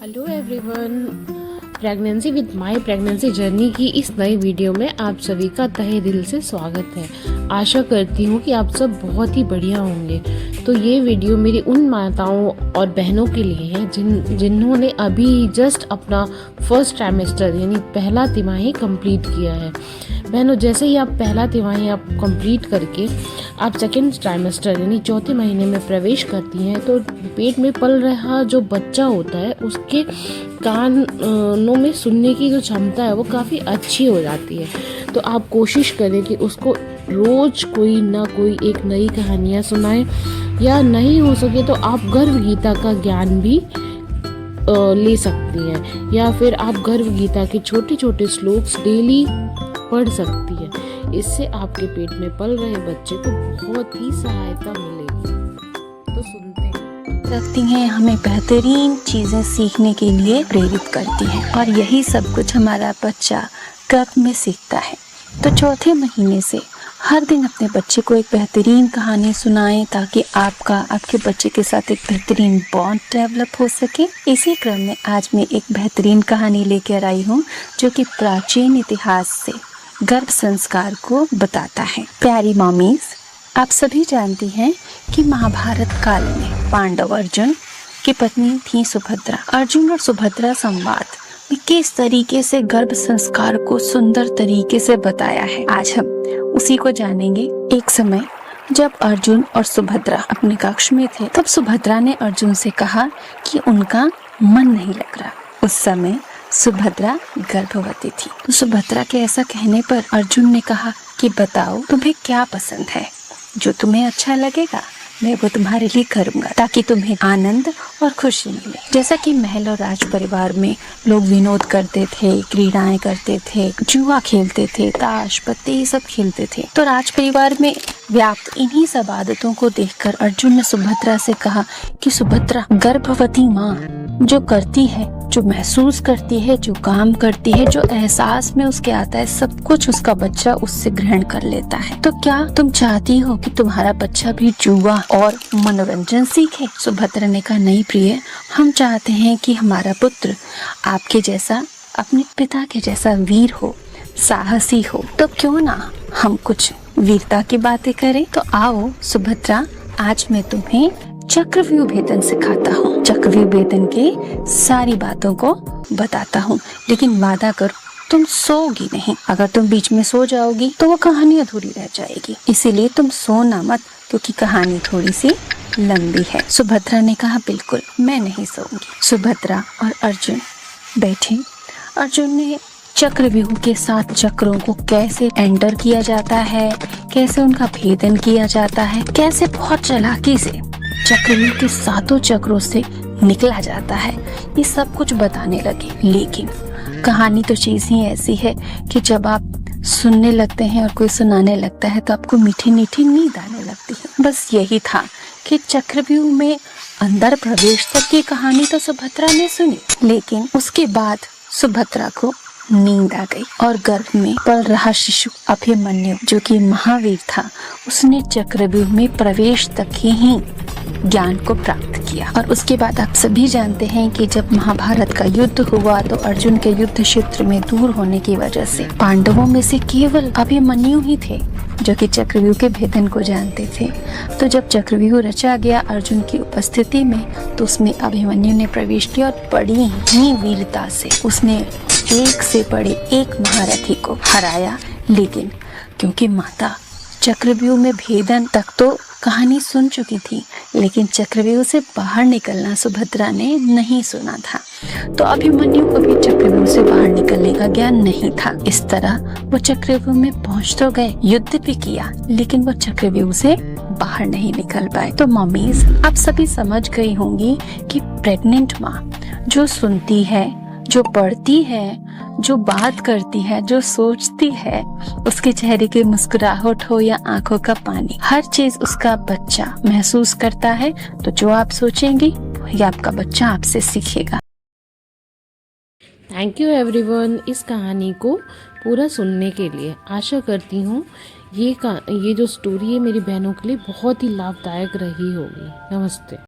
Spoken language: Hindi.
Hello everyone, pregnancy with my pregnancy journey की इस नई वीडियो में आप सभी का तहे दिल से स्वागत है। आशा करती हूँ कि आप सब बहुत ही बढ़िया होंगे। तो ये वीडियो मेरी उन माताओं और बहनों के लिए है जिन्होंने अभी जस्ट अपना फर्स्ट ट्राइमेस्टर यानी पहला तिमाही कंप्लीट किया है। बहनों, जैसे ही आप पहला तिमाही आप कंप्लीट करके आप सेकेंड ट्राइमेस्टर यानी चौथे महीने में प्रवेश करती हैं तो पेट में पल रहा जो बच्चा होता है उसके कानों में सुनने की जो क्षमता है वो काफ़ी अच्छी हो जाती है। तो आप कोशिश करें कि उसको रोज़ कोई ना कोई एक नई कहानियाँ सुनाएं, या नहीं हो सके तो आप गर्भ गीता का ज्ञान भी ले सकती हैं, या फिर आप गर्भ गीता के छोटे छोटे श्लोक्स डेली पढ़ सकती है। इससे आपके पेट में पल रहे बच्चे को बहुत ही सहायता मिलेगी। तो सुनते हैं। रखती हैं, हमें बेहतरीन चीज़ें सीखने के लिए प्रेरित करती हैं और यही सब कुछ हमारा बच्चा गर्भ में सीखता है। तो चौथे महीने से हर दिन अपने बच्चे को एक बेहतरीन कहानी सुनाएं ताकि आपके बच्चे के साथ एक बेहतरीन बॉन्ड डेवलप हो सके। इसी क्रम में आज मैं एक बेहतरीन कहानी लेकर आई हूँ जो कि प्राचीन इतिहास से गर्भ संस्कार को बताता है। प्यारी मॉमीज, आप सभी जानती हैं कि महाभारत काल में पांडव अर्जुन की पत्नी थी सुभद्रा। अर्जुन और सुभद्रा संवाद में किस तरीके से गर्भ संस्कार को सुंदर तरीके से बताया है, आज हम उसी को जानेंगे। एक समय जब अर्जुन और सुभद्रा अपने कक्ष में थे तब सुभद्रा ने अर्जुन से कहा कि उनका मन नहीं लग रहा। उस समय सुभद्रा गर्भवती थी। तो सुभद्रा के ऐसा कहने पर अर्जुन ने कहा कि बताओ तुम्हें क्या पसंद है, जो तुम्हें अच्छा लगेगा मैं वो तुम्हारे लिए करूंगा ताकि तुम्हें आनंद और खुशी मिले। जैसा कि महल और राज परिवार में लोग विनोद करते थे, क्रीड़ाएं करते थे, जुआ खेलते थे, ताश पत्ते ये सब खेलते थे। तो राज परिवार में व्याप्त इन्हीं सब आदतों को देखकर अर्जुन ने सुभद्रा से कहा कि सुभद्रा, गर्भवती माँ जो करती है, जो महसूस करती है, जो काम करती है, जो एहसास में उसके आता है, सब कुछ उसका बच्चा उससे ग्रहण कर लेता है। तो क्या तुम चाहती हो कि तुम्हारा बच्चा भी जुआ और मनोरंजन सीखे? सुभद्रा ने कहा नहीं प्रिय, हम चाहते हैं कि हमारा पुत्र आपके जैसा, अपने पिता के जैसा वीर हो, साहसी हो। तो क्यों ना हम कुछ वीरता की बातें करें। तो आओ सुभद्रा, आज मैं तुम्हें चक्रव्यूह भेदन सिखाता हूँ। चक्रव्यूह भेदन के सारी बातों को बताता हूँ, लेकिन वादा करो तुम सोओगी नहीं। अगर तुम बीच में सो जाओगी तो वो कहानी अधूरी रह जाएगी, इसीलिए तुम सोना मत क्योंकि कहानी थोड़ी सी लंबी है। सुभद्रा ने कहा बिल्कुल मैं नहीं सोऊंगी। सुभद्रा और अर्जुन बैठे। अर्जुन ने चक्रव्यूह के 7 चक्रों को कैसे एंटर किया जाता है, कैसे उनका भेदन किया जाता है, कैसे बहुत चालाकी से चक्रव्यूह के 7 चक्रों से निकला जाता है, ये सब कुछ बताने लगे। लेकिन कहानी तो चीज ही ऐसी है कि जब आप सुनने लगते हैं और कोई सुनाने लगता है तो आपको मीठी मीठी नींद आने लगती है। बस यही था कि चक्रव्यूह में अंदर प्रवेश तक की कहानी तो सुभद्रा ने सुनी, लेकिन उसके बाद सुभद्रा को नींद आ गई और गर्भ में पल रहा शिशु अभिमन्यु जो कि महावीर था, उसने चक्रव्यूह में प्रवेश तक ही ज्ञान को प्राप्त किया। और उसके बाद आप सभी जानते हैं कि जब महाभारत का युद्ध हुआ तो अर्जुन के युद्ध क्षेत्र में दूर होने की वजह से पांडवों में से केवल अभिमन्यु ही थे जो कि चक्रव्यूह के भेदन को जानते थे। तो जब चक्रव्यूह रचा गया अर्जुन की उपस्थिति में तो उसमें अभिमन्यु ने प्रवेश किया और बड़ी ही वीरता से उसने एक से बड़े एक महारथी को हराया। लेकिन क्योंकि माता चक्रव्यूह में भेदन तक तो कहानी सुन चुकी थी, लेकिन चक्रव्यूह से बाहर निकलना सुभद्रा ने नहीं सुना था, तो अभिमन्यु को भी चक्रव्यूह से बाहर निकलने का ज्ञान नहीं था। इस तरह वो चक्रव्यूह में पहुंच तो गए, युद्ध भी किया, लेकिन वो चक्रव्यूह से बाहर नहीं निकल पाए। तो मम्मीज, आप सभी समझ गई होंगी कि प्रेग्नेंट माँ जो सुनती है, जो पढ़ती है, जो बात करती है, जो सोचती है, उसके चेहरे की मुस्कुराहट हो या आंखों का पानी, हर चीज उसका बच्चा महसूस करता है। तो जो आप सोचेंगी वही आपका बच्चा आपसे सीखेगा। थैंक यू एवरीवन इस कहानी को पूरा सुनने के लिए। आशा करती हूँ ये जो स्टोरी है मेरी बहनों के लिए बहुत ही लाभदायक रही होगी। नमस्ते।